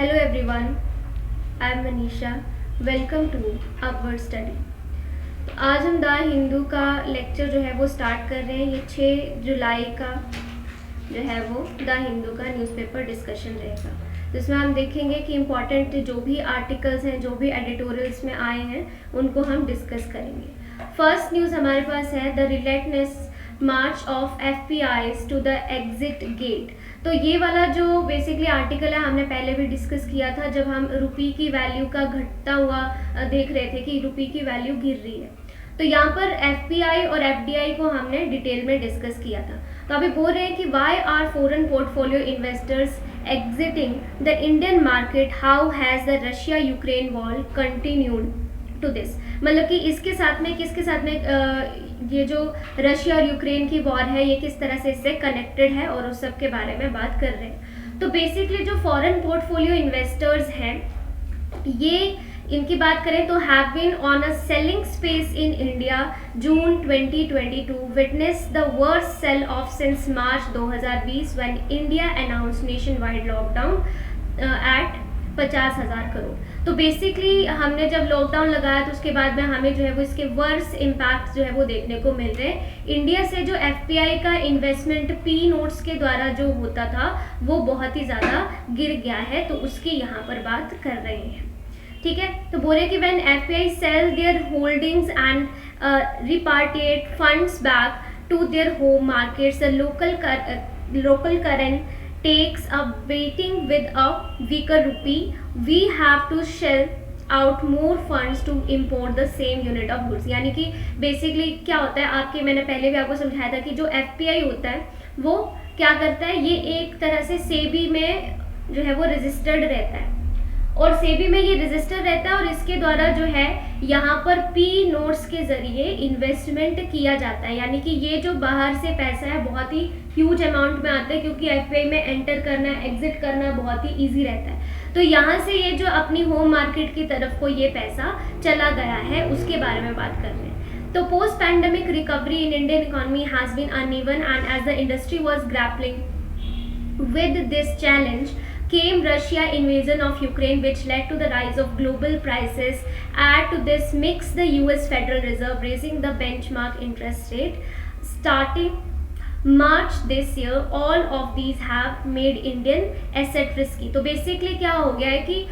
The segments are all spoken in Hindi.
Hello everyone, I am Manisha. Welcome to Upward Study. तो आज हम द हिंदू का लेक्चर जो है वो स्टार्ट कर रहे हैं। ये 6 जुलाई का जो है वो द हिंदू का न्यूज़पेपर डिस्कशन रहेगा, जिसमें हम देखेंगे कि इम्पॉर्टेंट जो भी आर्टिकल्स हैं, जो भी एडिटोरियल्स में आए हैं, उनको हम डिस्कस करेंगे। फर्स्ट न्यूज़ हमारे पास है the relentless march of FPIs to the exit gate. तो ये वाला जो बेसिकली आर्टिकल है हमने पहले भी डिस्कस किया था, जब हम रुपी की वैल्यू का घटता हुआ देख रहे थे कि रुपी की वैल्यू गिर रही है। तो यहाँ पर FPI और FDI को हमने डिटेल में डिस्कस किया था। तो अभी बोल रहे हैं कि why are foreign portfolio investors exiting the Indian market, how has the Russia Ukraine war continued to this. मतलब कि इसके साथ में किसके साथ में ये जो रशिया और यूक्रेन की वॉर है ये किस तरह से इससे कनेक्टेड है, और उस सब के बारे में बात कर रहे हैं। तो बेसिकली जो फॉरेन पोर्टफोलियो इन्वेस्टर्स हैं, ये इनकी बात करें तो have been on a selling space in India June 2022 witness the worst sell off since March 2020 when India announce nationwide lockdown at 50,000 crore. तो बेसिकली हमने जब लॉकडाउन लगाया तो उसके बाद में हमें जो है वो इसके वर्स्ट इम्पैक्ट जो है वो देखने को मिल रहे हैं। इंडिया से जो FPI का इन्वेस्टमेंट P नोट्स के द्वारा जो होता था वो बहुत ही ज़्यादा गिर गया है, तो उसकी यहाँ पर बात कर रहे हैं। ठीक है, तो बोले कि when FPI sell their holdings and repatriate funds back to their home markets, the local currency takes a waiting with a weaker rupee, we have to shell out more funds to import the same unit of goods। यानी कि बेसिकली क्या होता है, आपके मैंने पहले भी आपको समझाया था कि जो FPI होता है वो क्या करता है, ये एक तरह से सेबी में जो है वो रजिस्टर्ड रहता है, और सेबी में ये रजिस्टर रहता है, और इसके द्वारा जो है यहाँ पर P नोट्स के ज़रिए इन्वेस्टमेंट किया जाता है। यानी कि ये जो बाहर से पैसा है बहुत ही ह्यूज अमाउंट में आता है, क्योंकि FPI में एंटर करना, एग्जिट करना बहुत ही ईजी रहता है। तो यहाँ से ये जो अपनी होम मार्केट की तरफ को ये पैसा चला गया है, उसके बारे में बात कर रहे हैं। तो post pandemic recovery in Indian economy has been uneven and as the industry was grappling with this challenge came Russia invasion of Ukraine, which led to the rise of global prices. Add to this mix the US Federal Reserve raising the benchmark interest rate starting March this year. All of these have made Indian asset risky। तो बेसिकली क्या हो गया है कि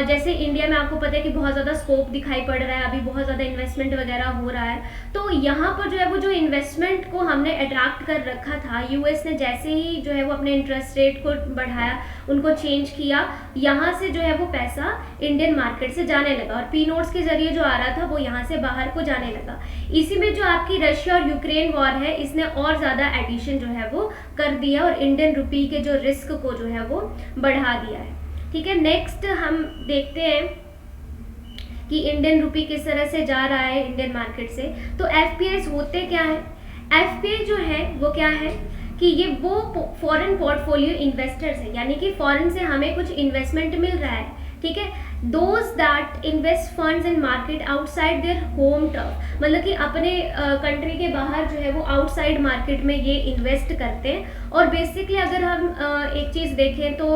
जैसे इंडिया में आपको पता है कि बहुत ज़्यादा स्कोप दिखाई पड़ रहा है, अभी बहुत ज़्यादा इन्वेस्टमेंट वगैरह हो रहा है। तो यहाँ पर जो है वो जो इन्वेस्टमेंट को हमने अट्रैक्ट कर रखा था, US ने जैसे ही जो है वो अपने इंटरेस्ट रेट को बढ़ाया, उनको चेंज किया, यहाँ से जो है वो पैसा इंडियन मार्केट से जाने लगा, और P नोट्स के जरिए जो आ रहा था वो यहाँ से बाहर को जाने लगा। इसी में जो आपकी रशिया और यूक्रेन वॉर है, इसने और ज़्यादा एडिशन जो है वो कर दिया, और इंडियन रुपी के जो रिस्क को जो है वो बढ़ा दिया है। ठीक है, नेक्स्ट हम देखते हैं कि इंडियन रुपी किस तरह से जा रहा है इंडियन मार्केट से। तो FPIs होते क्या है, FPI जो है वो क्या है कि ये वो फॉरेन पोर्टफोलियो इन्वेस्टर्स है, यानी कि फॉरेन से हमें कुछ इन्वेस्टमेंट मिल रहा है। ठीक है, those that invest funds in market outside their home turf, मतलब कि अपने कंट्री के बाहर जो है वो आउटसाइड मार्केट में ये इन्वेस्ट करते हैं। और बेसिकली अगर हम एक चीज़ देखें तो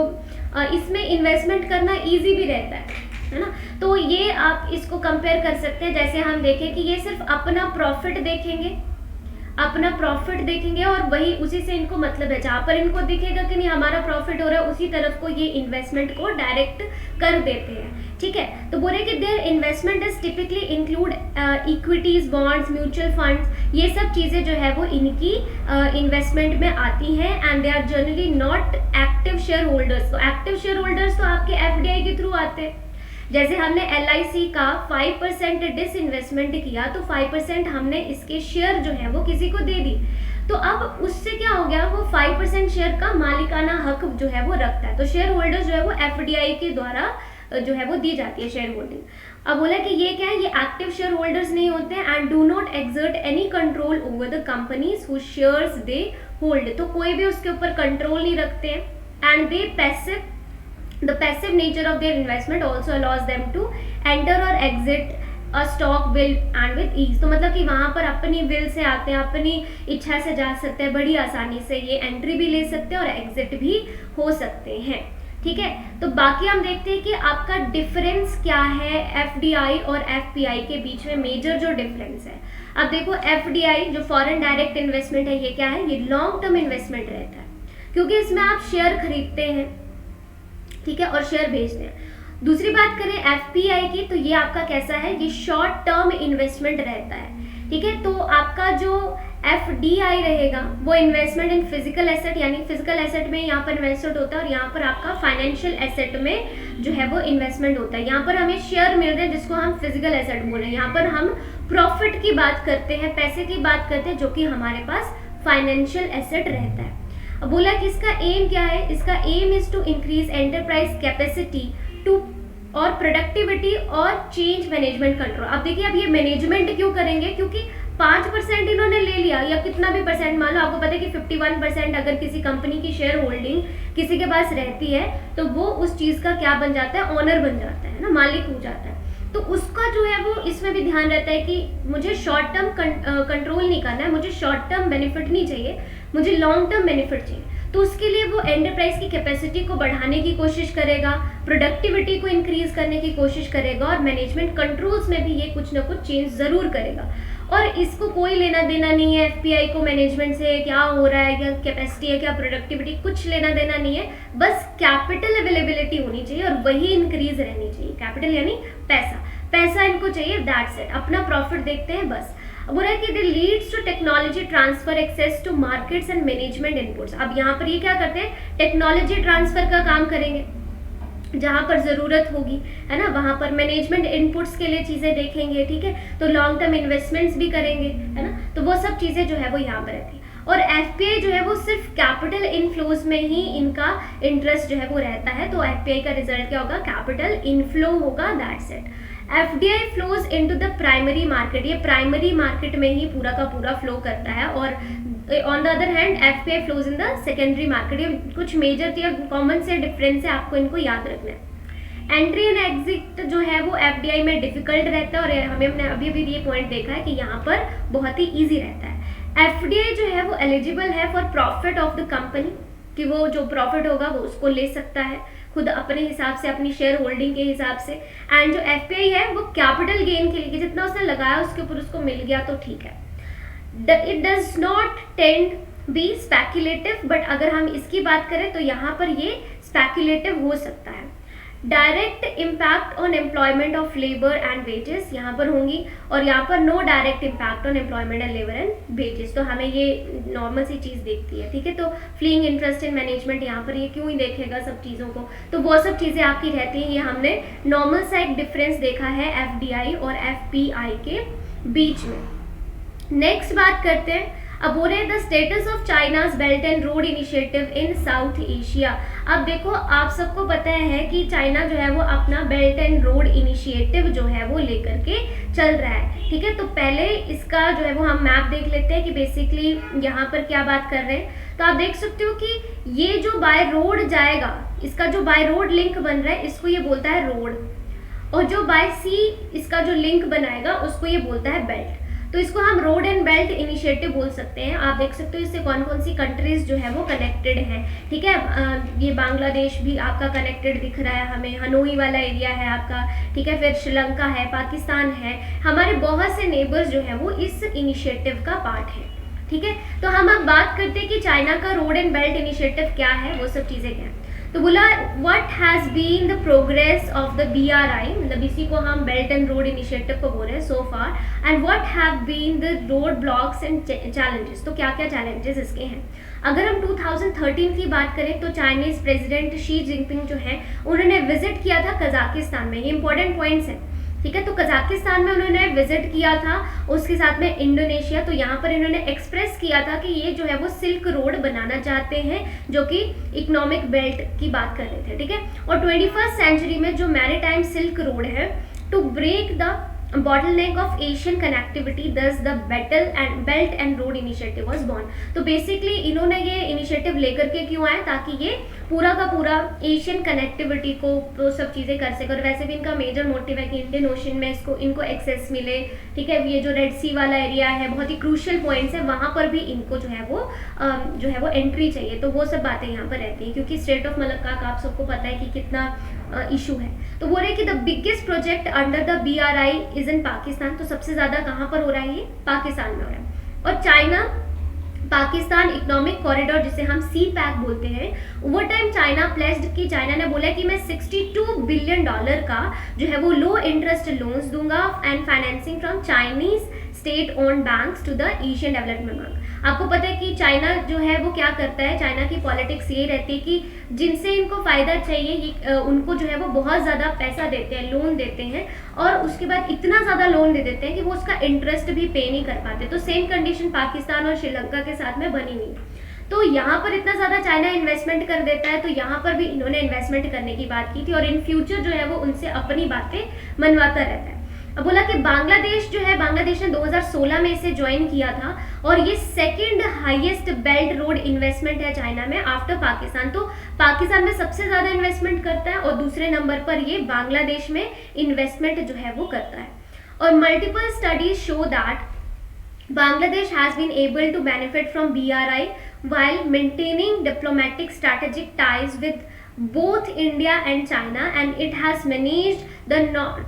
इसमें इन्वेस्टमेंट करना ईजी भी रहता है ना। तो ये आप इसको कंपेयर कर सकते हैं, जैसे हम देखें कि ये सिर्फ अपना प्रॉफिट देखेंगे, अपना प्रॉफिट देखेंगे, और वही उसी से इनको मतलब है, जहाँ पर इनको दिखेगा कि नहीं हमारा प्रॉफिट हो रहा है, उसी तरफ को ये इन्वेस्टमेंट को डायरेक्ट कर देते हैं। ठीक है, तो बोले कि their investment is typically include equities, bonds, mutual funds, ये सब चीज़ें जो है वो इनकी इन्वेस्टमेंट में आती हैं, and they are generally not active shareholders. तो एक्टिव शेयर होल्डर्स तो आपके FDI के थ्रू आते हैं। जैसे हमने LIC का 5% डिसइन्वेस्टमेंट किया, तो 5% हमने इसके शेयर जो है वो किसी को दे दी। तो अब उससे क्या हो गया, वो 5% शेयर का मालिकाना हक जो है वो रखता है। तो शेयर होल्डर जो है वो FDI के द्वारा जो है वो दी जाती है शेयर होल्डिंग। अब बोला कि ये क्या है, ये एक्टिव शेयर होल्डर्स नहीं होते हैं, and do not exert any control over the companies whose shares they hold. तो कोई भी उसके ऊपर कंट्रोल नहीं रखते हैं, and they the passive nature of their investment also allows them to enter or exit a stock will and with ease। तो मतलब कि वहाँ पर अपनी विल से आते हैं, अपनी इच्छा से जा सकते हैं, बड़ी आसानी से ये एंट्री भी ले सकते हैं और एग्जिट भी हो सकते हैं। ठीक है। तो बाकी हम देखते हैं कि आपका डिफरेंस क्या है एफडीआई और एफपीआई के बीच में, मेजर जो डिफरेंस है। अब देखो एफडीआई जो फॉरेन डायरेक्ट इन्वेस्टमेंट है, ये क्या है, ये लॉन्ग टर्म इन्वेस्टमेंट रहता है, क्योंकि इसमें आप शेयर खरीदते हैं, ठीक है, और शेयर बेचते हैं। दूसरी बात करें एफपीआई की, तो ये आपका कैसा है, ये शॉर्ट टर्म इन्वेस्टमेंट रहता है, ठीक है। तो आपका जो एफडीआई रहेगा वो इन्वेस्टमेंट इन फिजिकल एसेट, यानी फिजिकल एसेट में यहाँ पर इन्वेस्टमेंट होता है, और यहाँ पर आपका फाइनेंशियल एसेट में जो है वो इन्वेस्टमेंट होता है। यहाँ पर हमें शेयर मिल रहे हैं जिसको हम फिजिकल एसेट बोल रहे हैं, यहाँ पर हम प्रॉफिट की बात करते हैं, पैसे की बात करते हैं, जो कि हमारे पास फाइनेंशियल एसेट रहता है। अब बोला कि इसका एम क्या है, इसका aim is to increase enterprise capacity to और प्रोडक्टिविटी और चेंज मैनेजमेंट कंट्रोल। अब देखिए अब ये मैनेजमेंट क्यों करेंगे, क्योंकि 5% इन्होंने ले लिया या कितना भी परसेंट, मान लो आपको पता है कि 51% अगर किसी कंपनी की शेयर होल्डिंग किसी के पास रहती है तो वो उस चीज का क्या बन जाता है, ओनर बन जाता है ना, मालिक हो जाता है। तो उसका जो है वो इसमें भी ध्यान रहता है कि मुझे शॉर्ट टर्म कंट्रोल नहीं करना है, मुझे शॉर्ट टर्म बेनिफिट नहीं चाहिए, मुझे लॉन्ग टर्म बेनिफिट चाहिए। तो उसके लिए वो एंटरप्राइज की कैपेसिटी को बढ़ाने की कोशिश करेगा, प्रोडक्टिविटी को इंक्रीज करने की कोशिश करेगा, और मैनेजमेंट कंट्रोल्स में भी ये कुछ ना कुछ चेंज जरूर करेगा। और इसको कोई लेना देना नहीं है एफपीआई को मैनेजमेंट से, क्या हो रहा है, क्या कैपेसिटी है, क्या प्रोडक्टिविटी, कुछ लेना देना नहीं है, बस कैपिटल अवेलेबिलिटी होनी चाहिए और वही इंक्रीज रहनी चाहिए। कैपिटल यानी पैसा, पैसा इनको चाहिए, दैट्स इट, अपना प्रॉफिट देखते हैं बस। अब बोला है कि it leads to technology transfer, access to markets and management inputs. अब यहाँ पर ये क्या करते हैं, टेक्नोलॉजी ट्रांसफर का काम करेंगे, जहाँ पर ज़रूरत होगी, है ना, वहाँ पर मैनेजमेंट इनपुट्स के लिए चीज़ें देखेंगे, ठीक है। तो लॉन्ग टर्म इन्वेस्टमेंट्स भी करेंगे, है ना, तो वो सब चीज़ें जो है वो यहाँ पर रहती है। और एफपीआई जो है वो सिर्फ कैपिटल इनफ्लोज में ही इनका इंटरेस्ट जो है वो रहता है। तो एफपीआई का रिजल्ट क्या होगा, कैपिटल इनफ्लो होगा, that's it. FDI flows into the primary market, ये प्राइमरी मार्केट में ही पूरा का पूरा फ्लो करता है, और on the other hand FPI flows in the secondary market. ये कुछ मेजर या कॉमन से डिफरेंस है, आपको इनको याद रखना है। एंट्री एंड एग्जिट जो है वो एफडीआई में डिफिकल्ट रहता है, और हमने अभी भी ये पॉइंट देखा है कि यहाँ पर बहुत ही ईजी रहता है। एफडीआई जो है वो एलिजिबल है for profit of the company, कि वो जो प्रॉफिट होगा वो उसको ले सकता है खुद अपने हिसाब से, अपनी शेयर होल्डिंग के हिसाब से। एंड जो एफपीआई है वो कैपिटल गेन के लिए, जितना उसने लगाया उसके ऊपर उसको मिल गया तो ठीक है। It does not tend be speculative, but अगर हम इसकी बात करें तो यहाँ पर ये स्पेक्युलेटिव हो सकता है। Direct impact on employment of labour and wages यहाँ पर होंगी, और यहाँ पर no direct impact on employment and labour and wages. तो हमें ये नॉर्मल सी चीज़ देखती है, ठीक है। तो फ्लीइंग इंटरेस्ट इन मैनेजमेंट, यहाँ पर ये क्यों ही देखेगा सब चीज़ों को, तो वो सब चीज़ें आपकी रहती हैं। ये हमने नॉर्मल सा एक डिफरेंस देखा है एफडीआई और एफपीआई के बीच में। नेक्स्ट बात करते हैं, अब हो रहे हैं the status of China's belt and road initiative in south Asia. अब देखो आप सबको पता है कि चाइना जो है वो अपना बेल्ट एंड रोड इनिशिएटिव जो है वो लेकर के चल रहा है, ठीक है। तो पहले इसका जो है वो हम मैप देख लेते हैं कि बेसिकली यहाँ पर क्या बात कर रहे हैं। तो आप देख सकते हो कि ये जो बाय रोड जाएगा, इसका जो बाय रोड लिंक बन रहा है इसको ये बोलता है रोड, और जो बाय सी इसका जो लिंक बनाएगा उसको ये बोलता है बेल्ट। तो इसको हम रोड एंड बेल्ट इनिशिएटिव बोल सकते हैं। आप देख सकते हो इससे कौन कौन सी कंट्रीज जो है वो कनेक्टेड हैं, ठीक है। ये बांग्लादेश भी आपका कनेक्टेड दिख रहा है हमें, हनोई वाला एरिया है आपका, ठीक है। फिर श्रीलंका है, पाकिस्तान है, हमारे बहुत से नेबर्स जो है वो इस इनिशिएटिव का पार्ट है, ठीक है। तो हम अब बात करते हैं कि चाइना का रोड एंड बेल्ट इनिशिएटिव क्या है, वो सब चीज़ें क्या है। तो बोला what has been the progress of the BRI, मतलब इसी को हम बेल्ट एंड रोड इनिशिएटिव को बोल रहे हैं so far, and what have been the road blocks and challenges. तो क्या क्या चैलेंजेस इसके हैं। अगर हम 2013 की बात करें तो चाइनीज प्रेसिडेंट शी जिनपिंग जो है उन्होंने विजिट किया था कजाकिस्तान में, ये इंपॉर्टेंट पॉइंट्स हैं, ठीक है। तो कजाकिस्तान में उन्होंने विजिट किया था, उसके साथ में इंडोनेशिया। तो यहाँ पर इन्होंने एक्सप्रेस किया था कि ये जो है वो सिल्क रोड बनाना चाहते हैं, जो कि इकोनॉमिक बेल्ट की बात कर रहे थे, ठीक है। और 21st सेंचुरी में जो मैरीटाइम सिल्क रोड है to break the bottleneck of Asian connectivity, thus the Belt and Road Initiative was born. तो बेसिकली इन्होंने ये इनिशिएटिव लेकर के क्यों आए, ताकि ये पूरा का पूरा एशियन कनेक्टिविटी को वो सब चीज़ें कर सके। और वैसे भी इनका मेजर मोटिव है कि इंडियन ओशन में इनको एक्सेस मिले, ठीक है। ये जो रेड सी वाला एरिया है, बहुत ही क्रूशियल पॉइंट्स है, वहाँ पर भी इनको जो है वो एंट्री चाहिए। तो वो सब बातें यहाँ पर रहती हैं, क्योंकि स्ट्रेट ऑफ मलक्का का आप सबको पता है कि कितना इशू है। तो बोल रहे कि the biggest project under the BRI is in Pakistan. तो सबसे ज़्यादा कहाँ पर हो रहा है, ये पाकिस्तान में हो रहा है। और चाइना पाकिस्तान इकोनॉमिक कॉरिडोर, जिसे हम CPEC बोलते हैं, ओवर टाइम चाइना प्लेस्ड कि चाइना ने बोला कि मैं $62 बिलियन का जो है वो लो इंटरेस्ट लोन्स दूंगा and financing from Chinese state own banks to the Asian Development Bank. आपको पता है कि चाइना जो है वो क्या करता है, चाइना की पॉलिटिक्स ये रहती है कि जिनसे इनको फ़ायदा चाहिए उनको जो है वो बहुत ज़्यादा पैसा देते हैं, लोन देते हैं, और उसके बाद इतना ज़्यादा लोन दे देते हैं कि वो उसका इंटरेस्ट भी पे नहीं कर पाते। तो सेम कंडीशन पाकिस्तान और श्रीलंका के साथ में बनी हुई है। तो यहाँ पर इतना ज़्यादा चाइना इन्वेस्टमेंट कर देता है, तो यहाँ पर भी इन्होंने इन्वेस्टमेंट करने की बात की थी, और इन फ्यूचर जो है वो उनसे अपनी बातें मनवाता रहता है। अब बोला कि बांग्लादेश जो है, बांग्लादेश ने 2016 में इसे ज्वाइन किया था, और ये second highest belt road investment है चाइना में आफ्टर पाकिस्तान। तो पाकिस्तान में सबसे ज़्यादा इन्वेस्टमेंट करता है, और दूसरे नंबर पर ये बांग्लादेश में इन्वेस्टमेंट जो है वो करता है। और multiple studies show that Bangladesh has been able to benefit from BRI while maintaining diplomatic strategic ties with both India and China, and it has managed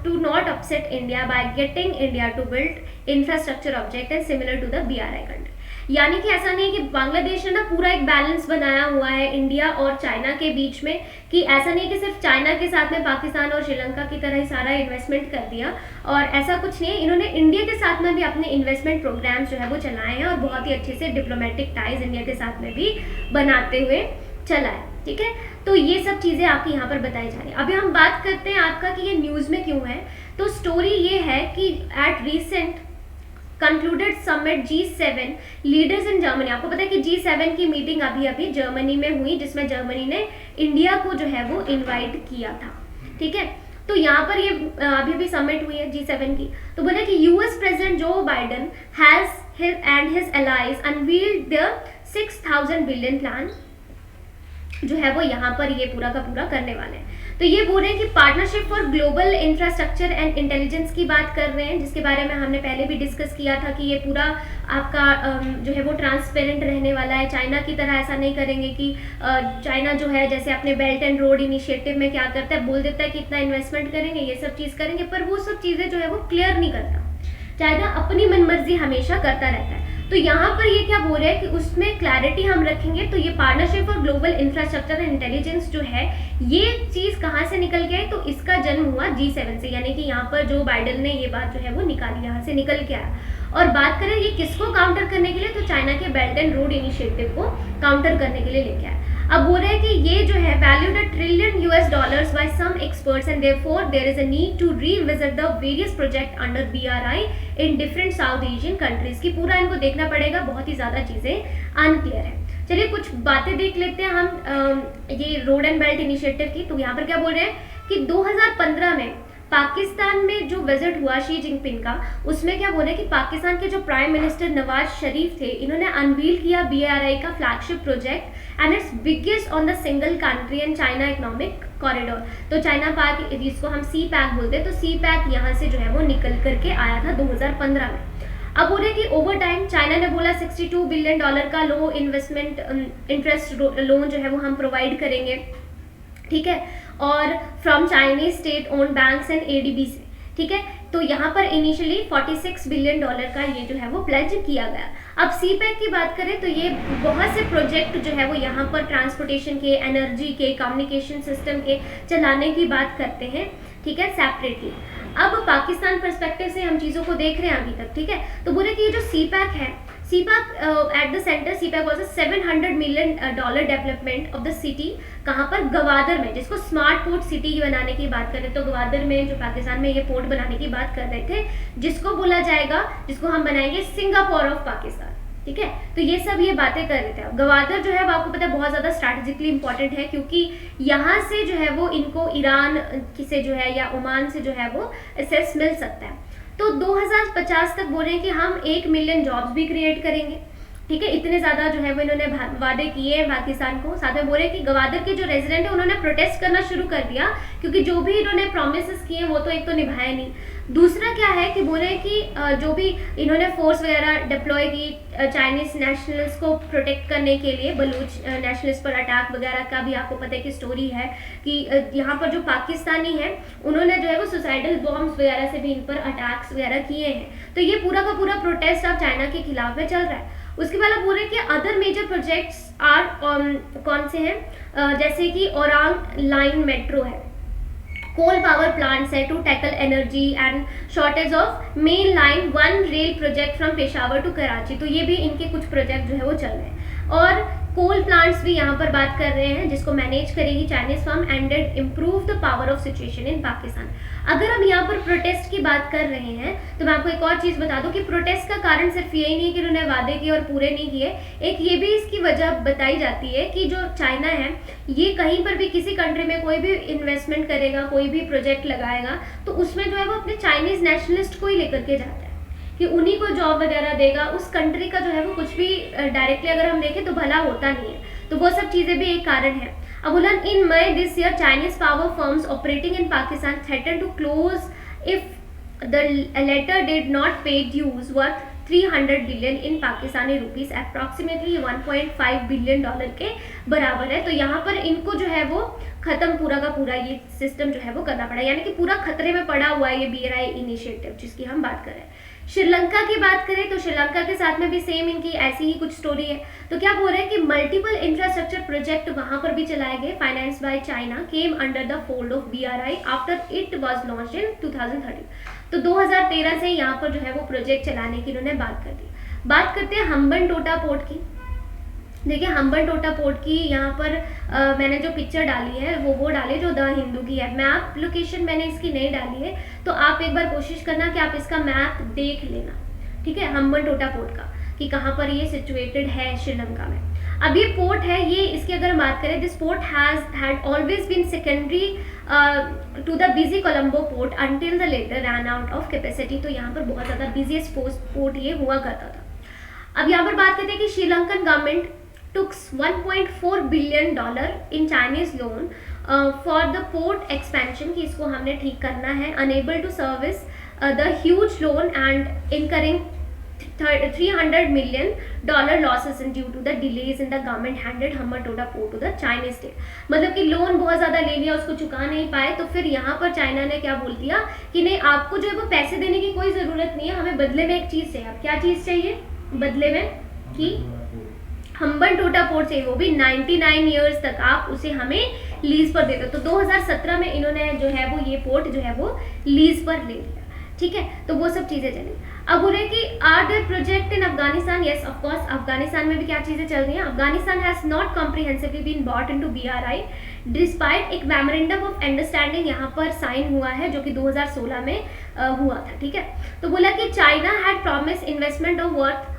to not upset India by getting India to build infrastructure object and similar to the BRI country। यानी कि ऐसा नहीं है कि बांग्लादेश ने ना पूरा एक बैलेंस बनाया हुआ है इंडिया और चाइना के बीच में, कि ऐसा नहीं है कि सिर्फ चाइना के साथ में पाकिस्तान और श्रीलंका की तरह ही सारा इन्वेस्टमेंट कर दिया, और ऐसा कुछ नहीं है। इन्होंने इंडिया के साथ में भी अपने इन्वेस्टमेंट प्रोग्राम्स जो है वो चलाए हैं, और बहुत ही अच्छे से डिप्लोमेटिक टाइज इंडिया के साथ में भी बनाते हुए चला है, ठीक है। तो ये सब चीज़ें आपकी यहाँ पर बताई जा रही है। अभी हम बात करते हैं आपका कि ये न्यूज़ में क्यों है। तो स्टोरी ये है कि at recent concluded summit G7 leaders in Germany. आपको पता है कि G7 की मीटिंग अभी अभी जर्मनी में हुई, जिसमें जर्मनी ने इंडिया को जो है वो इनवाइट किया था, ठीक है। तो यहाँ पर ये अभी भी समिट हुई है G7 की। तो बोले कि US president Joe Biden has his allies unveiled the 6000 billion plan जो है वो यहाँ पर ये पूरा का पूरा करने वाले हैं। तो ये बोल रहे हैं कि partnership for global infrastructure and intelligence की बात कर रहे हैं, जिसके बारे में हमने पहले भी डिस्कस किया था कि ये पूरा आपका जो है वो ट्रांसपेरेंट रहने वाला है। चाइना की तरह ऐसा नहीं करेंगे कि चाइना जो है जैसे अपने बेल्ट एंड रोड इनिशिएटिव में क्या करता है, बोल देता है कि इतना इन्वेस्टमेंट करेंगे, ये सब चीज़ करेंगे, पर वो सब चीज़ें जो है वो क्लियर नहीं करता। चाइना अपनी मनमर्जी हमेशा करता रहता है। तो यहाँ पर ये क्या बोल रहे हैं कि उसमें क्लैरिटी हम रखेंगे। तो ये partnership for global infrastructure and intelligence जो है, ये चीज़ कहाँ से निकल के आई, तो इसका जन्म हुआ G7 से, यानी कि यहाँ पर जो बाइडेन ने ये बात जो है वो निकाली, यहाँ से निकल के आया। और बात करें ये किसको काउंटर करने के लिए, तो चाइना के बेल्ट एंड रोड इनिशिएटिव को काउंटर करने के लिए लेके आया। अब बोल रहे हैं कि ये जो है valued $1 trillion by some experts, and therefore there is a need to revisit the various project under BRI in different South Asian countries की। पूरा इनको देखना पड़ेगा, बहुत ही ज़्यादा चीज़ें अनक्लियर है। चलिए कुछ बातें देख लेते हैं हम ये रोड एंड बेल्ट इनिशिएटिव की। तो यहाँ पर क्या बोल रहे हैं कि 2015 में पाकिस्तान में जो विजिट हुआ शी जिनपिंग का, उसमें क्या बोले कि पाकिस्तान के जो प्राइम मिनिस्टर नवाज शरीफ थे, इन्होंने अनवील किया BRI का flagship project and it's biggest on the single country and China economic corridor. तो चाइना पाक, जिसको हम CPEC बोलते हैं, तो CPEC यहाँ से जो है वो निकल करके आया था 2015 में। अब बोले कि ओवर टाइम चाइना ने बोला $62 बिलियन का लो इन्वेस्टमेंट इंटरेस्ट लोन जो है वो हम प्रोवाइड करेंगे, ठीक है, और from Chinese state own banks and ADB से, ठीक है। तो यहाँ पर इनिशियली $46 बिलियन का ये जो है वो प्लेज किया गया। अब CPEC की बात करें तो ये बहुत से प्रोजेक्ट जो है वो यहाँ पर ट्रांसपोर्टेशन के, एनर्जी के, कम्युनिकेशन सिस्टम के चलाने की बात करते हैं, ठीक है, सेपरेटली। अब पाकिस्तान पर्सपेक्टिव से हम चीज़ों को देख रहे हैं अभी तक, ठीक है। तो बोले कि ये जो CPEC है, CPEC at the centre CPEC was $700 million development of the city, कहाँ पर, गवादर में, जिसको स्मार्ट पोर्ट सिटी बनाने की बात कर रहे थे। तो गवादर में जो पाकिस्तान में ये पोर्ट बनाने की बात कर रहे थे, जिसको बोला जाएगा, जिसको हम बनाएंगे सिंगापुर ऑफ पाकिस्तान, ठीक है। तो ये सब ये बातें कर रहे थे। अब गवादर जो है वो आपको पता है बहुत ज़्यादा स्ट्रैटेजिकली इंपॉर्टेंट है, क्योंकि यहाँ से जो है वो इनको ईरान से जो है या ओमान से जो है वो एक्सेस मिल सकता है। तो 2050 तक बोल रहे हैं कि हम 1 मिलियन जॉब्स भी क्रिएट करेंगे। ठीक है, इतने ज़्यादा जो है वो इन्होंने वादे किए हैं पाकिस्तान को। साथ में बोल रहे हैं कि गवादर के जो रेजिडेंट है उन्होंने प्रोटेस्ट करना शुरू कर दिया, क्योंकि जो भी इन्होंने प्रोमिस किए वो तो एक तो निभाए नहीं। दूसरा क्या है कि बोल रहे हैं कि जो भी इन्होंने फोर्स वगैरह डिप्लॉय की चाइनीज नेशनल्स को प्रोटेक्ट करने के लिए, बलूच नेशनल्स पर अटैक वगैरह का भी आपको पता है कि स्टोरी है कि यहाँ पर जो पाकिस्तानी है उन्होंने जो है वो सुसाइडल बॉम्ब्स वगैरह से भी इन पर अटैक्स वगैरह किए हैं। तो ये पूरा का पूरा प्रोटेस्ट अब चाइना के खिलाफ में चल रहा है। उसके बाद बोल रहे हैं कि अदर मेजर प्रोजेक्ट्स आर कौन से हैं, जैसे कि ओरांग लाइन मेट्रो है, कोल पावर प्लांट्स है to tackle energy and shortage of main line 1 rail project from Peshawar to Karachi. तो ये भी इनके कुछ प्रोजेक्ट जो है वो चल रहे हैं। और कोल प्लांट्स भी यहाँ पर बात कर रहे हैं जिसको मैनेज करेगी Chinese firm ended improve the power of situation in Pakistan. अगर हम यहाँ पर प्रोटेस्ट की बात कर रहे हैं तो मैं आपको एक और चीज़ बता दूं कि प्रोटेस्ट का कारण सिर्फ यही नहीं कि उन्होंने वादे किए और पूरे नहीं किए, एक ये भी इसकी वजह बताई जाती है कि जो चाइना है ये कहीं पर भी किसी कंट्री में कोई भी इन्वेस्टमेंट करेगा, कोई भी प्रोजेक्ट लगाएगा तो उसमें जो है वो अपने चाइनीज नेशनलिस्ट को ही लेकर के जाता है कि उन्हीं को जॉब वगैरह देगा। उस कंट्री का जो है वो कुछ भी डायरेक्टली अगर हम देखें तो भला होता नहीं है। तो वो सब चीज़ें भी एक कारण है। अब बोला in May this year Chinese power firms operating in Pakistan threaten to close if the latter did not pay dues worth 300 billion in Pakistani rupees, approximately 1.5 billion dollar के बराबर है। तो यहाँ पर इनको जो है वो खत्म पूरा का पूरा ये सिस्टम जो है वो करना पड़ा, यानी कि पूरा खतरे में पड़ा हुआ है ये BRI इनिशिएटिव जिसकी हम बात कर रहे हैं। श्रीलंका की बात करें तो श्रीलंका के साथ में भी सेम इनकी ऐसी ही कुछ स्टोरी है। तो क्या बोल रहे हैं कि मल्टीपल इंफ्रास्ट्रक्चर प्रोजेक्ट वहां पर भी चलाए गए, finance by China, came under the fold of BRI after it was launched in 2013। तो 2013 से यहाँ पर जो है वो प्रोजेक्ट चलाने की इन्होंने बात कर दी। बात करते हैं हम्बनटोटा पोर्ट की। देखिए हम्बनटोटा पोर्ट की यहाँ पर मैंने जो पिक्चर डाली है वो डाली जो द हिंदू की है। मैप लोकेशन मैंने इसकी नहीं डाली है, तो आप एक बार कोशिश करना कि आप इसका मैप देख लेना, ठीक है, हम्बनटोटा पोर्ट का कि कहाँ पर ये सिचुएटेड है श्रीलंका में। अब ये पोर्ट है, ये इसकी अगर हम बात करें, this port had always been secondary to the busy Colombo port until the latter run out of capacity. तो यहाँ पर बहुत ज़्यादा बिजीएस्ट पोर्ट ये हुआ करता था। अब यहाँ पर बात करते हैं कि Sri Lankan government took $1.4 billion in Chinese loan for the port expansion कि इसको हमने ठीक करना है, unable to service the huge loan and incurring $300 million losses due to the delays in the government handed Hambantota port to the Chinese state। मतलब कि लोन बहुत ज़्यादा ले लिया, उसको चुका नहीं पाए, तो फिर यहाँ पर चाइना ने क्या बोल दिया कि नहीं आपको जो है वो पैसे देने की कोई ज़रूरत नहीं है, हमें बदले में एक चीज़ चाहिए। अब क्या चीज़ चाहिए बदले में कि हम्बनटोटा पोर्ट से वो भी 99 ईयर्स तक आप उसे हमें लीज पर देते। तो 2017 में इन्होंने जो है वो ये पोर्ट जो है वो लीज पर ले लिया, ठीक है। तो वो सब चीज़ें चली। अब बोले कि are there project in Afghanistan, yes of course Afghanistan में भी क्या चीज़ें चल रही हैं। Afghanistan has not comprehensively been bought into BRI despite एक मेमोरेंडम ऑफ अंडरस्टैंडिंग यहाँ पर साइन हुआ है जो कि 2016 में हुआ था, ठीक है। तो बोला कि China had promise investment of worth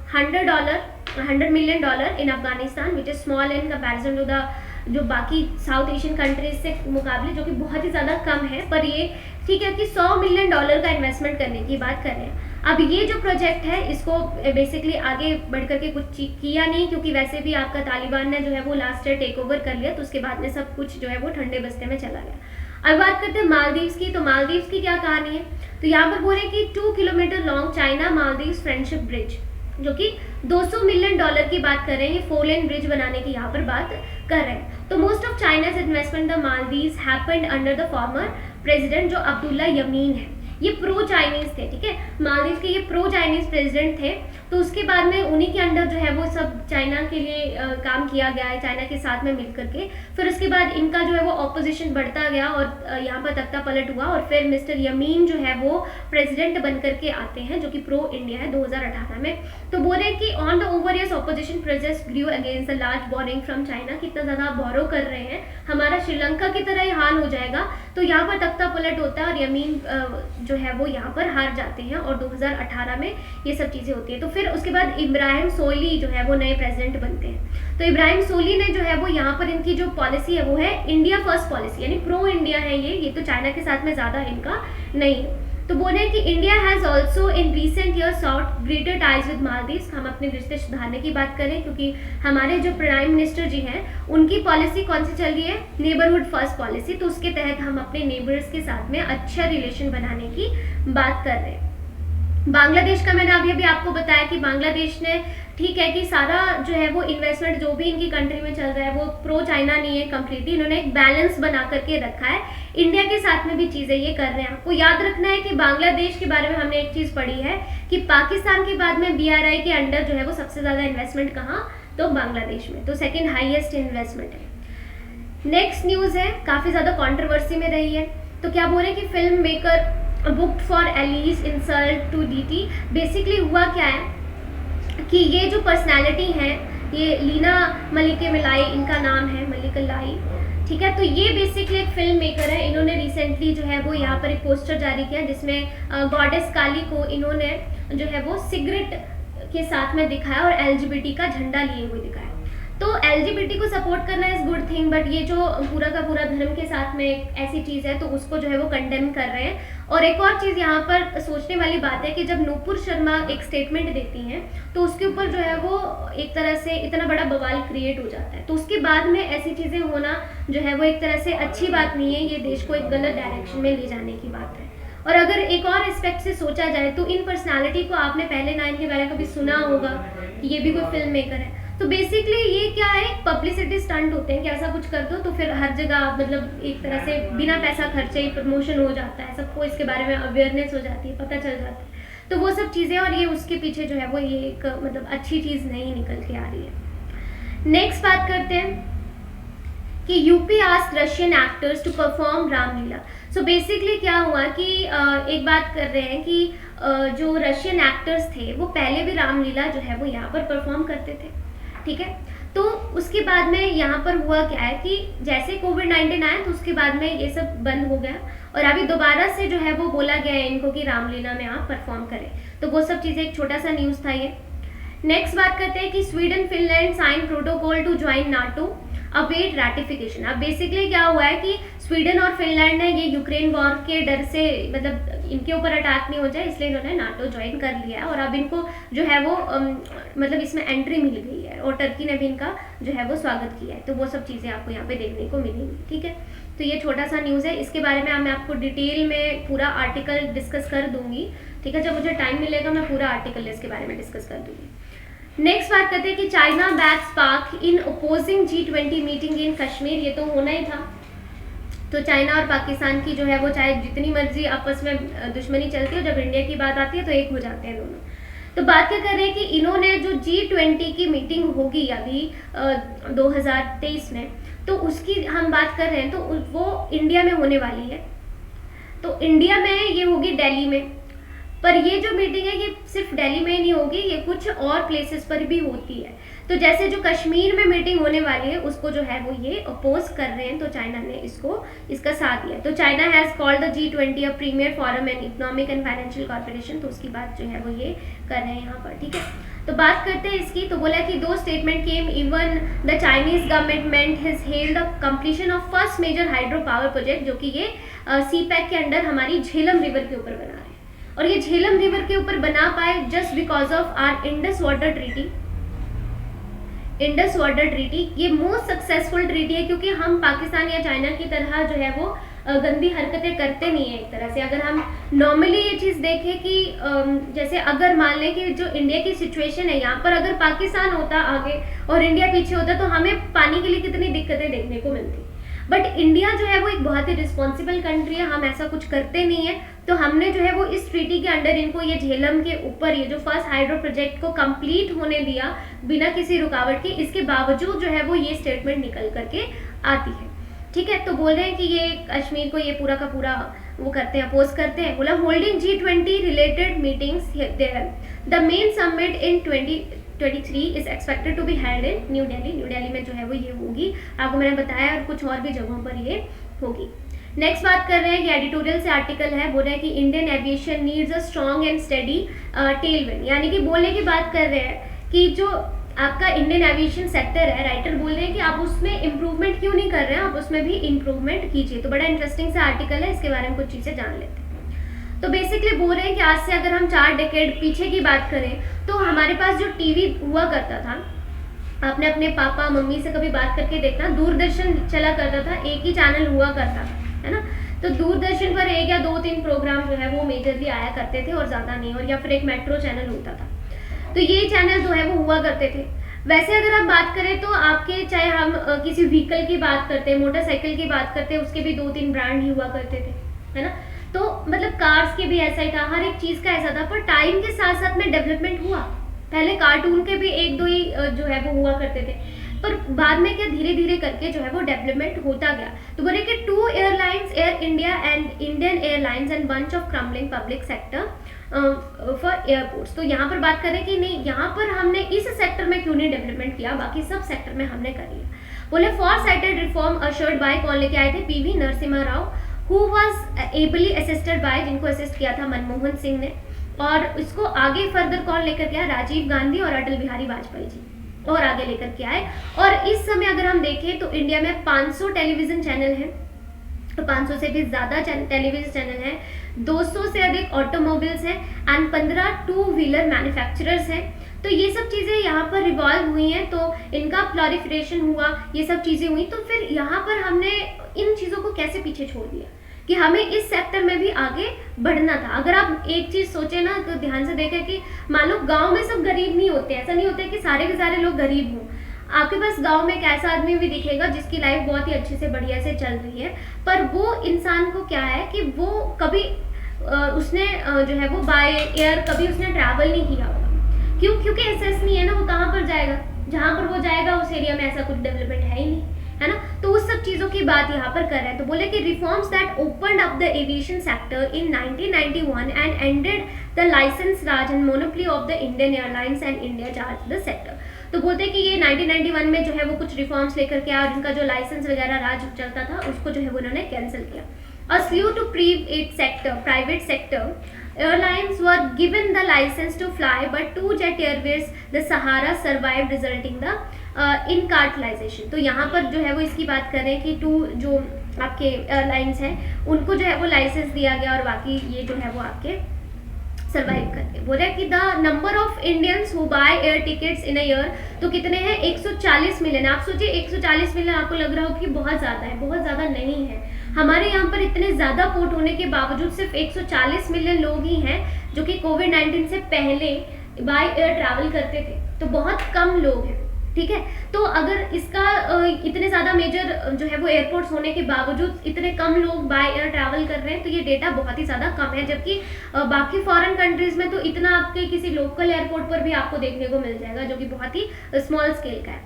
$100 million in Afghanistan which is small in comparison to the जो बाकी साउथ एशियन कंट्रीज से मुकाबले जो कि बहुत ही ज़्यादा कम है, पर ये ठीक है कि $100 मिलियन का इन्वेस्टमेंट करने की बात कर रहे हैं। अब ये जो प्रोजेक्ट है इसको बेसिकली आगे बढ़ करके कुछ किया नहीं, क्योंकि वैसे भी आपका तालिबान ने जो है वो लास्ट ईयर टेक ओवर कर लिया, तो उसके बाद में सब कुछ जो है वो ठंडे बस्ते में चला गया। अब बात करते हैं मालदीव्स की। तो मालदीव्स की क्या कहानी है, तो यहाँ पर बोले कि 2 kilometre long China Maldives friendship bridge जो कि $200 मिलियन की बात कर रहे हैं, ये 4 लेन ब्रिज बनाने की यहाँ पर बात कर रहे हैं। तो most of China's investment the Maldives happened under the former president जो अब्दुल्ला यमीन है, ये प्रो चाइनीज थे, ठीक है। मालदीव के ये प्रो चाइनीज प्रेसिडेंट थे, तो उसके बाद में उन्हीं के अंडर जो है वो सब चाइना के लिए काम किया गया है, चाइना के साथ में मिल करके। फिर उसके बाद इनका जो है वो ऑपोजिशन बढ़ता गया और यहाँ पर तख्ता पलट हुआ और फिर मिस्टर यमीन जो है वो प्रेसिडेंट बन करके आते हैं जो कि प्रो इंडिया है 2018 में। तो बोल रहे हैं कि on the over years opposition project grew against the large boring from China, कितना ज़्यादा बोरो कर रहे हैं, हमारा श्रीलंका की तरह ही हाल हो जाएगा। तो यहाँ पर तख्ता पलट होता है और यमीन जो है वो यहाँ पर हार जाते हैं और 2018 में ये सब चीज़ें होती है। तो फिर उसके बाद इब्राहिम सोली जो है वो नए प्रेसिडेंट बनते हैं। तो इब्राहिम सोली ने जो है वो यहाँ पर इनकी जो पॉलिसी है वो है इंडिया फर्स्ट पॉलिसी, यानी प्रो इंडिया है ये तो चाइना के साथ में ज़्यादा इनका नहीं है। तो बोले कि India has also in recent year sought greater ties with Maldives. हम अपने रिश्ते सुधारने की बात करें, क्योंकि हमारे जो प्राइम मिनिस्टर जी हैं उनकी पॉलिसी कौन सी चल रही है, नेबरहुड फर्स्ट पॉलिसी, तो उसके तहत हम अपने नेबर्स के साथ में अच्छा रिलेशन बनाने की बात कर रहे हैं। बांग्लादेश का मैंने अभी आपको बताया कि बांग्लादेश ने ठीक है कि सारा जो है वो इन्वेस्टमेंट जो भी इनकी कंट्री में चल रहा है वो प्रो चाइना नहीं है कम्प्लीटली, इन्होंने एक बैलेंस बना करके रखा है। इंडिया के साथ में भी चीज़ें ये कर रहे हैं। आपको याद रखना है कि बांग्लादेश के बारे में हमने एक चीज़ पढ़ी है कि पाकिस्तान के बाद में BRI के अंडर जो है वो सबसे ज़्यादा इन्वेस्टमेंट कहाँ, तो बांग्लादेश में, तो सेकेंड हाईएस्ट इन्वेस्टमेंट है। नेक्स्ट न्यूज़ है, काफ़ी ज़्यादा कॉन्ट्रोवर्सी में रही है। तो क्या बोल रहे हैं कि फिल्म मेकर बुक्ड फॉर एलिस इंसल्ट टू DT। बेसिकली हुआ क्या है कि ये जो पर्सनालिटी हैं, ये लीना मलिक-मिलाई इनका नाम है, मलिक-लाई, ठीक है। तो ये बेसिकली एक फिल्म मेकर है। इन्होंने रिसेंटली जो है वो यहाँ पर एक पोस्टर जारी किया जिसमें गॉडेस काली को इन्होंने जो है वो सिगरेट के साथ में दिखाया और LGBT का झंडा लिए हुए दिखाया। तो LGBT को सपोर्ट करना इज़ गुड थिंग, बट ये जो पूरा का पूरा धर्म के साथ में एक ऐसी चीज़ है तो उसको जो है वो कंडेम कर रहे हैं। और एक और चीज़ यहाँ पर सोचने वाली बात है कि जब नूपुर शर्मा एक स्टेटमेंट देती हैं तो उसके ऊपर जो है वो एक तरह से इतना बड़ा बवाल क्रिएट हो जाता है, तो उसके बाद में ऐसी चीज़ें होना जो है वो एक तरह से अच्छी बात नहीं है, ये देश को एक गलत डायरेक्शन में ले जाने की बात है। और अगर एक और एस्पेक्ट से सोचा जाए तो इन पर्सनालिटी को आपने पहले 9 के बारे में कभी सुना होगा कि ये भी कोई फिल्म मेकर है। तो बेसिकली ये क्या है, पब्लिसिटी स्टंट होते हैं कि ऐसा कुछ कर दो तो फिर हर जगह मतलब एक तरह से बिना पैसा खर्चे ही प्रमोशन हो जाता है, सबको इसके बारे में अवेयरनेस हो जाती है, पता चल जाता है, तो वो सब चीज़ें, और ये उसके पीछे जो है वो ये एक मतलब अच्छी चीज़ नहीं निकल के आ रही है। नेक्स्ट बात करते हैं कि UP asked Russian actors to perform Ramlila. So basically क्या हुआ कि एक बात कर रहे हैं कि जो रशियन एक्टर्स थे वो पहले भी रामलीला जो है वो यहाँ पर परफॉर्म करते थे, ठीक है। तो उसके बाद में यहाँ पर हुआ क्या है कि जैसे कोविड-19 आया तो उसके बाद में ये सब बंद हो गया और अभी दोबारा से जो है वो बोला गया है इनको कि रामलीला में आप परफॉर्म करें, तो वो सब चीज़ें, एक छोटा सा न्यूज़ था ये। नेक्स्ट बात करते हैं कि Sweden Finland sign protocol to join NATO, await ratification. अब बेसिकली क्या हुआ है कि स्वीडन और फिनलैंड ने ये यूक्रेन वॉर के डर से मतलब इनके ऊपर अटैक नहीं हो जाए इसलिए इन्होंने नाटो ज्वाइन कर लिया है और अब इनको जो है वो मतलब इसमें एंट्री मिल गई है और टर्की ने भी इनका जो है वो स्वागत किया है, तो वो सब चीज़ें आपको यहाँ पे देखने को मिलेंगी, ठीक है। तो ये छोटा सा न्यूज़ है, इसके बारे में मैं आपको डिटेल में पूरा आर्टिकल डिस्कस कर दूंगी, ठीक है। जब मुझे टाइम मिलेगा मैं पूरा आर्टिकल इसके बारे में डिस्कस कर दूंगी। नेक्स्ट बात करते हैं कि China backs Pak in opposing G20 meeting in Kashmir. ये तो होना ही था। तो चाइना और पाकिस्तान की जो है वो चाहे जितनी मर्जी आपस में दुश्मनी चलती हो, जब इंडिया की बात आती है तो एक हो जाते हैं दोनों। तो बात क्या कर रहे हैं कि इन्होंने जो G20 की मीटिंग होगी अभी 2023 में, तो उसकी हम बात कर रहे हैं तो वो इंडिया में होने वाली है। तो इंडिया में ये होगी दिल्ली में, पर ये जो मीटिंग है ये सिर्फ दिल्ली में ही नहीं होगी, ये कुछ और प्लेसेस पर भी होती है। तो जैसे जो कश्मीर में मीटिंग होने वाली है उसको जो है वो ये अपोज कर रहे हैं, तो चाइना ने इसका साथ दिया। तो China has called the G20 a premier forum and economic and financial corporation, तो उसकी बात जो है वो ये कर रहे हैं यहाँ पर, ठीक है। तो बात करते हैं इसकी। तो बोला कि दो statement came even the Chinese government has held the completion of first major hydro power project, जो कि ये CPEC के अंडर हमारी झेलम रिवर के ऊपर बना रहे हैं। और ये झेलम रिवर के ऊपर बना पाए just because of our Indus water treaty. Indus water treaty ये मोस्ट सक्सेसफुल ट्रीटी है क्योंकि हम पाकिस्तान या चाइना की तरह जो है वो गंदी हरकतें करते नहीं है। एक तरह से अगर हम नॉर्मली ये चीज़ देखें कि जैसे अगर मान लें कि जो इंडिया की सिचुएशन है यहाँ पर अगर पाकिस्तान होता आगे और इंडिया पीछे होता तो हमें पानी के लिए कितनी दिक्कतें देखने को मिलती। बट इंडिया जो है वो एक बहुत ही रिस्पॉन्सिबल कंट्री है, हम ऐसा कुछ करते नहीं है। तो हमने जो है वो इस ट्रीटी के अंडर इनको ये झेलम के ऊपर ये जो फर्स्ट हाइड्रो प्रोजेक्ट को कंप्लीट होने दिया बिना किसी रुकावट के। इसके बावजूद जो है वो ये स्टेटमेंट निकल करके आती है, ठीक है। तो बोल रहे हैं कि ये कश्मीर को ये पूरा का पूरा वो करते हैं, अपोज करते हैं। बोला holding G20 related meetings there, the main summit in 2023 is expected to be held in New Delhi. New Delhi में जो है वो ये होगी, आपको मैंने बताया, और कुछ और भी जगहों पर ये होगी। नेक्स्ट बात कर रहे हैं कि एडिटोरियल से आर्टिकल है, बोल रहे हैं कि Indian aviation needs a strong and steady Tailwind, यानी कि बोलने की बात कर रहे हैं कि जो आपका इंडियन एविएशन सेक्टर है, राइटर बोल रहे हैं कि आप उसमें इम्प्रूवमेंट क्यों नहीं कर रहे हैं, आप उसमें भी इम्प्रूवमेंट कीजिए। तो बड़ा इंटरेस्टिंग सा आर्टिकल है, इसके बारे में कुछ चीज़ें जान लेते हैं। तो बेसिकली बोल रहे हैं कि आज से अगर हम 4 डेकेड पीछे की बात करें तो हमारे पास जो टीवी हुआ करता था, आपने अपने पापा मम्मी से कभी बात करके देखना, दूरदर्शन चला करता था, एक ही चैनल हुआ करता था, है ना। तो दूरदर्शन पर 1 या 2-3 प्रोग्राम जो है वो मेजरली आया करते थे और ज़्यादा नहीं, और या फिर एक मेट्रो चैनल होता था। तो ये चैनल जो है वो हुआ करते थे। वैसे अगर आप बात करें तो आपके, चाहे हम किसी व्हीकल की बात करते हैं, मोटरसाइकिल की बात करते हैं, उसके भी 2-3 ब्रांड ही हुआ करते थे, है ना। तो मतलब कार्स के भी ऐसा ही था, हर एक चीज़ का ऐसा था। पर टाइम के साथ साथ में डेवलपमेंट हुआ। पहले कार्टून के भी 1-2 ही जो है वो हुआ करते थे, पर बाद में क्या धीरे धीरे करके जो है वो डेवलपमेंट होता गया। तो बोले कि 2 airlines, air India and Indian Airlines and bunch of crumbling public sector for airports. तो यहाँ पर बात करें कि नहीं, यहाँ पर हमने इस सेक्टर में क्यों नहीं डेवलपमेंट किया, बाकी सब सेक्टर में हमने कर लिया। बोले for cited reform ushered by, कौन लेके आए थे, PV Narasimha Rao, who was ably assisted by, जिनको असिस्ट किया था मनमोहन सिंह ने, और इसको आगे फर्दर कौन लेकर गया, राजीव गांधी और अटल बिहारी वाजपेयी जी, और आगे लेकर के आए। और इस समय अगर हम देखें तो इंडिया में 500 टेलीविजन चैनल हैं, तो 500 से भी ज़्यादा टेलीविजन चैनल हैं, 200 से अधिक ऑटोमोबाइल्स हैं एंड 15 टू व्हीलर मैन्युफैक्चरर्स हैं। तो ये सब चीज़ें यहाँ पर रिवॉल्व हुई हैं, तो इनका प्लॉरिफिकेशन हुआ, ये सब चीज़ें हुई। तो फिर यहाँ पर हमने इन चीज़ों को कैसे पीछे छोड़ दिया कि हमें इस सेक्टर में भी आगे बढ़ना था। अगर आप एक चीज़ सोचें ना, तो ध्यान से देखें कि मान लो गाँव में सब गरीब नहीं होते, ऐसा नहीं होता है कि सारे के सारे लोग गरीब हों। आपके पास गांव में एक ऐसा आदमी भी दिखेगा जिसकी लाइफ बहुत ही अच्छे से बढ़िया से चल रही है, पर वो इंसान को क्या है कि वो कभी उसने जो है वो बाय एयर कभी उसने ट्रैवल नहीं किया होगा। क्यों? क्योंकि एसेस नहीं है ना, वो कहाँ पर जाएगा, जहाँ पर वो जाएगा उस एरिया में ऐसा कुछ डेवलपमेंट है ही नहीं, है ना। तो उस सब चीज़ों की बात यहाँ पर कर रहे हैं। तो बोले कि reforms that opened up the aviation sector in 1991 and ended the licence raj and monopoly of the Indian Airlines and India charge the sector. तो बोलते हैं कि ये 1991 में जो है वो कुछ रिफॉर्म्स लेकर के आया और उनका जो लाइसेंस वगैरह राज चलता था उसको जो है वो उन्होंने कैंसिल किया। A slew to private sector airlines were given the license to fly, but 2 jet airways, the Sahara, survived, resulting the incartelization। तो यहाँ पर जो है वो इसकी बात करें कि 2 जो आपके एयरलाइंस हैं उनको जो है वो लाइसेंस दिया गया और बाकी ये जो है वो आपके सर्वाइव करके। बोल रहे कि the number of Indians who by air tickets in a year, तो कितने हैं, 140 मिलियन। आप सोचिए 140 मिलियन, आपको लग रहा हो कि बहुत ज़्यादा है, बहुत ज़्यादा नहीं है। हमारे यहाँ पर इतने ज़्यादा पोर्ट होने के बावजूद सिर्फ 140 मिलियन लोग ही हैं जो कि कोविड-19 से पहले बाय एयर ट्रैवल करते थे, तो बहुत कम लोग हैं, ठीक है। तो अगर इसका इतने ज़्यादा मेजर जो है वो एयरपोर्ट्स होने के बावजूद इतने कम लोग बाय एयर ट्रैवल कर रहे हैं, तो ये डेटा बहुत ही ज़्यादा कम है। जबकि बाकी फॉरेन कंट्रीज़ में तो इतना आपके किसी लोकल एयरपोर्ट पर भी आपको देखने को मिल जाएगा जो कि बहुत ही स्मॉल स्केल का है,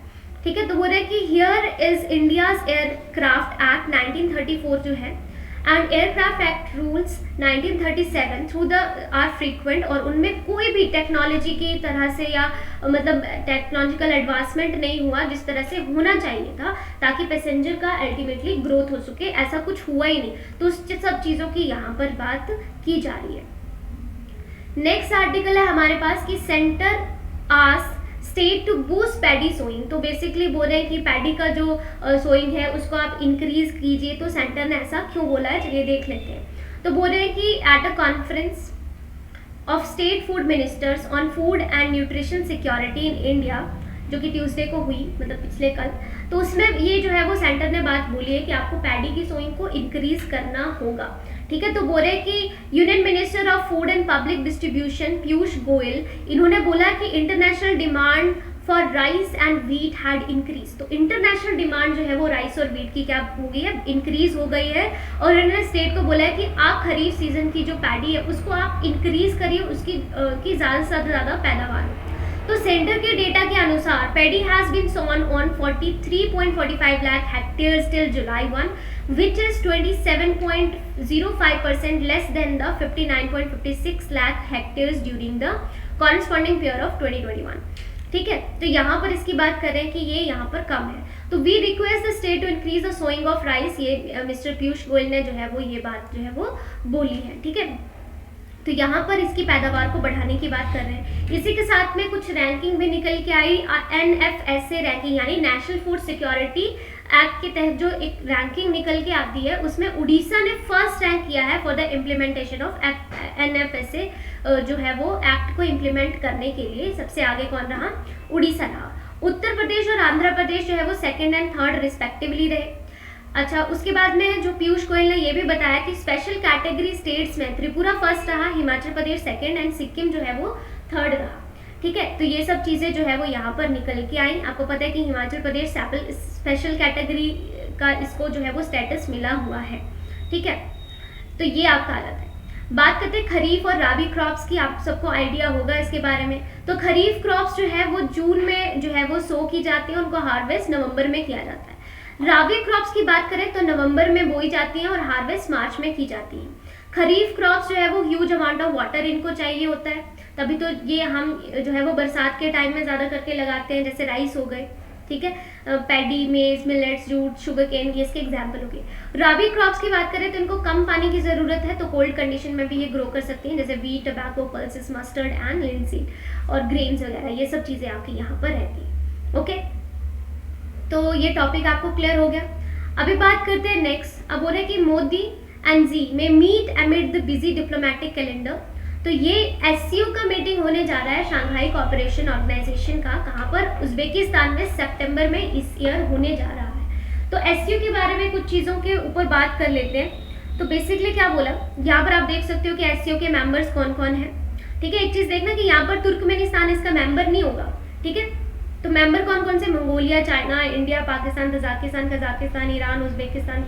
ठीक है। तो बोल रहे हैं कि here is India's aircraft act 1934 जो है and aircraft act rules 1937 through the are frequent, और उनमें कोई भी टेक्नोलॉजी की तरह से या मतलब टेक्नोलॉजिकल एडवांसमेंट नहीं हुआ जिस तरह से होना चाहिए था ताकि पैसेंजर का अल्टीमेटली ग्रोथ हो सके, ऐसा कुछ हुआ ही नहीं। तो उस सब चीज़ों की यहाँ पर बात की जा रही है। नेक्स्ट आर्टिकल है हमारे पास कि centre ask state to boost paddy sowing. तो बेसिकली बोल रहे हैं कि पैडी का जो सोइंग है उसको आप इंक्रीज कीजिए, तो सेंटर ने ऐसा क्यों बोला है, चलिए देख लेते हैं। तो बोल रहे हैं कि at a conference of state food ministers on food and nutrition security in India, जो कि ट्यूसडे को हुई, मतलब पिछले कल, तो उसमें ये जो है वो सेंटर ने बात बोली है कि आपको पैडी की सोइंग को इंक्रीज करना होगा, ठीक है। तो बोले कि union minister of food and public distribution Piyush Goyal, इन्होंने बोला कि international demand for rice and wheat had increase. तो इंटरनेशनल डिमांड जो है वो राइस और व्हीट की क्या हो गई है, इंक्रीज हो गई है, और इन्होंने स्टेट को बोला है कि आप खरीफ सीजन की जो पैडी है उसको आप इंक्रीज करिए, उसकी की ज़्यादा से ज़्यादा पैदावार हो। तो सेंटर के डेटा के अनुसार paddy has been sown on 43.45 lakh hectares till July 1, which is 27.05% less than the 59.56 lakh hectares during the corresponding period of 2021, ठीक है। तो यहाँ पर इसकी बात कर रहे हैं कि ये यहाँ पर कम है। तो we request the state to increase the sowing of rice, ये मिस्टर पीयूष गोयल ने जो है वो ये बात जो है वो बोली है, ठीक है। तो यहाँ पर इसकी पैदावार को बढ़ाने की बात कर रहे हैं। इसी के साथ में कुछ रैंकिंग भी निकल के आई, NFSA रैंकिंग यानी नेशनल फूड सिक्योरिटी एक्ट के तहत जो एक रैंकिंग निकल के आती है उसमें उड़ीसा ने फर्स्ट रैंक किया है for the implementation of NFSA जो है वो एक्ट को इम्प्लीमेंट करने के लिए सबसे आगे कौन रहा? उड़ीसा रहा। उत्तर प्रदेश और आंध्र प्रदेश जो है वो सेकंड एंड थर्ड रिस्पेक्टिवली रहे। अच्छा, उसके बाद में जो पीयूष गोयल ने ये भी बताया कि स्पेशल कैटेगरी स्टेट्स में त्रिपुरा फर्स्ट रहा, हिमाचल प्रदेश सेकंड एंड सिक्किम जो है वो थर्ड रहा। ठीक है, तो ये सब चीज़ें जो है वो यहाँ पर निकल के आई। आपको पता है कि हिमाचल प्रदेश स्पेशल कैटेगरी का इसको जो है वो स्टेटस मिला हुआ है। ठीक है, तो ये आपका हालत है। बात करते हैं खरीफ और राबी क्रॉप्स की, आप सबको आइडिया होगा इसके बारे में। तो खरीफ क्रॉप्स जो है वो जून में जो है वो सो की जाती है, उनको हार्वेस्ट नवंबर में किया जाता है। राबी क्रॉप्स की बात करें तो नवंबर में बोई जाती हैं और हार्वेस्ट मार्च में की जाती है। खरीफ क्रॉप्स जो है वो ह्यूज अमाउंट ऑफ वाटर इनको चाहिए होता है, तभी तो ये हम जो है वो बरसात के टाइम में ज़्यादा करके लगाते हैं, जैसे राइस हो गए। ठीक है, पैडी, मेज, मिलेट्स, जूट, शुगर केन, ये इसके एग्जाम्पल हो गए। राबी क्रॉप्स की बात करें तो इनको कम पानी की ज़रूरत है, तो कोल्ड कंडीशन में भी ये ग्रो कर सकती हैं, जैसे wheat, tobacco, pulses, mustard and linseed और ग्रेन्स वगैरह, ये सब चीज़ें आपकी यहाँ पर रहती हैं। ओके, तो ये टॉपिक आपको क्लियर हो गया। अभी बात करते हैं नेक्स्ट। अब हो रहा है कि Modi and Xi may meet amid the busy diplomatic calendar. तो ये SCO का मीटिंग होने जा रहा है, शांघाई कोऑपरेशन ऑर्गेनाइजेशन का, कहाँ पर? उज्बेकिस्तान में सितंबर में इस ईयर होने जा रहा है। तो SCO के बारे में कुछ चीज़ों के ऊपर बात कर लेते हैं। तो बेसिकली क्या बोला, यहाँ पर आप देख सकते हो कि SCO के मेंबर्स कौन कौन है। ठीक है, एक चीज़ देखना कि यहाँ पर तुर्कमेनिस्तान इसका मेंबर नहीं होगा। ठीक है, तो मेंबर कौन कौन से? Mongolia, China, India, Pakistan, Tajikistan, Kazakhstan, Iran, Uzbekistan,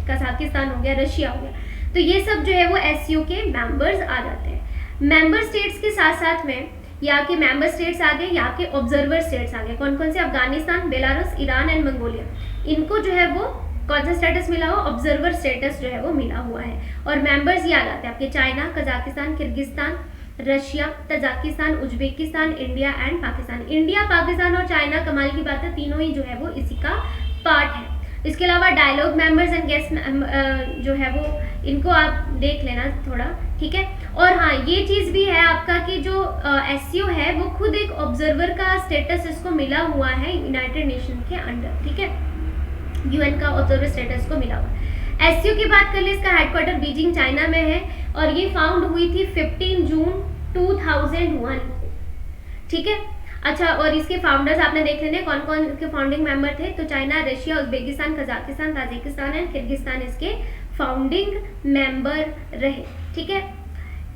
Kazakhstan हो गया, रशिया हो गया। तो ये सब जो है वो SCO के मेंबर्स आ जाते हैं। मेंबर स्टेट्स के साथ साथ में यहाँ के मेंबर स्टेट्स आ गए, यहाँ के ऑब्जर्वर स्टेट्स आ गए। कौन कौन से? Afghanistan, Belarus, Iran and Mongolia. इनको जो है वो कौन सा स्टेटस मिला हुआ? ऑब्जर्वर स्टेटस जो है वो मिला हुआ है। और मेंबर्स ये आ जाते हैं आपके China, Kazakhstan, Kyrgyzstan, Russia, Tajikistan, Uzbekistan, India and Pakistan. India, Pakistan और चाइना, कमाल की बात है, तीनों ही जो है वो इसी का पार्ट है। इसके अलावा डायलॉग मेंबर्स एंड गेस्ट जो है वो इनको आप देख लेना थोड़ा। ठीक है, और हाँ ये चीज़ भी है आपका कि जो SCO है वो खुद एक ऑब्जर्वर का स्टेटस इसको मिला हुआ है यूनाइटेड नेशन के अंडर। ठीक है, UN का ऑब्जर्वर स्टेटस को मिला हुआ है। SCO की बात कर ले, इसका हेडक्वार्टर बीजिंग चाइना में है और ये फाउंड हुई थी 15 जून 2001 को। ठीक है, अच्छा, और इसके फाउंडर्स आपने देख लेने कौन कौन इसके फाउंडिंग मेंबर थे। तो China, Russia, Uzbekistan, Kazakhstan, Tajikistan and Kyrgyzstan इसके फाउंडिंग मेंबर रहे। ठीक है,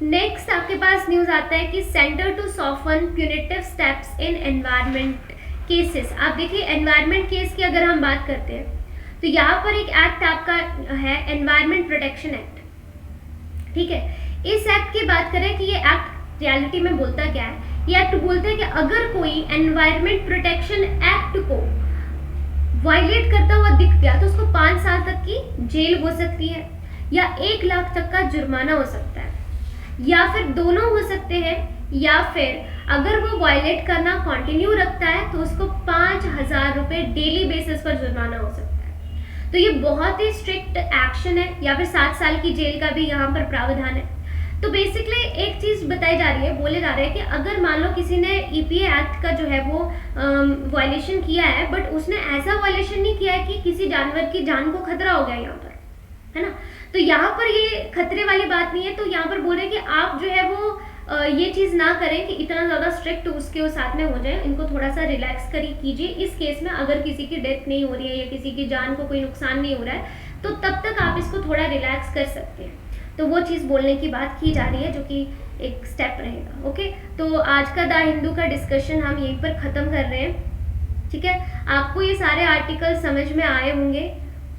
नेक्स्ट आपके पास न्यूज आता है कि centre to soften punitive steps in environment cases. आप देखिए एनवायरमेंट केस की अगर हम बात करते हैं तो यहाँ पर एक एक्ट आपका है, एनवायरमेंट प्रोटेक्शन एक्ट। ठीक है, इस एक्ट की बात करें कि ये एक्ट रियलिटी में बोलता क्या है। ये एक्ट बोलता है कि अगर कोई एनवायरमेंट प्रोटेक्शन एक्ट को वायलेट करता हुआ दिख गया तो उसको 5 साल तक की जेल हो सकती है या 1 लाख तक का जुर्माना हो सकता है या फिर दोनों हो सकते हैं, या फिर अगर वो वायलेट करना कंटिन्यू रखता है तो उसको 5,000 रुपए डेली बेसिस पर जुर्माना हो सकता है। तो ये बहुत ही स्ट्रिक्ट एक्शन है, या फिर 7 साल की जेल का भी यहाँ पर प्रावधान है। तो बेसिकली एक चीज बताई जा रही है, बोले जा रहे हैं कि अगर मान लो किसी ने EPA एक्ट का जो है वो वायलेशन किया है, बट उसने ऐसा वायलेशन नहीं किया है कि किसी जानवर की जान को खतरा हो गया यहाँ पर, है ना। तो यहाँ पर ये खतरे वाली बात नहीं है। तो यहाँ पर बोल रहे हैं कि आप जो है वो ये चीज़ ना करें कि इतना ज़्यादा स्ट्रिक्ट उसके साथ में हो जाए, इनको थोड़ा सा रिलैक्स कीजिए। इस केस में अगर किसी की डेथ नहीं हो रही है या किसी की जान को कोई नुकसान नहीं हो रहा है तो तब तक आप इसको थोड़ा रिलैक्स कर सकते हैं। तो वो चीज़ बोलने की बात की जा रही है जो कि एक स्टेप रहेगा। ओके, तो आज का द हिंदू का डिस्कशन हम यहीं पर ख़त्म कर रहे हैं। ठीक है, आपको ये सारे आर्टिकल समझ में आए होंगे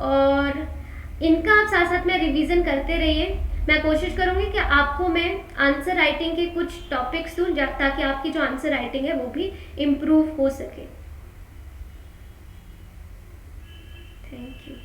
और इनका आप साथ साथ में रिवीजन करते रहिए। मैं कोशिश करूँगी कि आपको मैं आंसर राइटिंग के कुछ टॉपिक्स दूँ ताकि आपकी जो आंसर राइटिंग है वो भी इम्प्रूव हो सके। Thank you.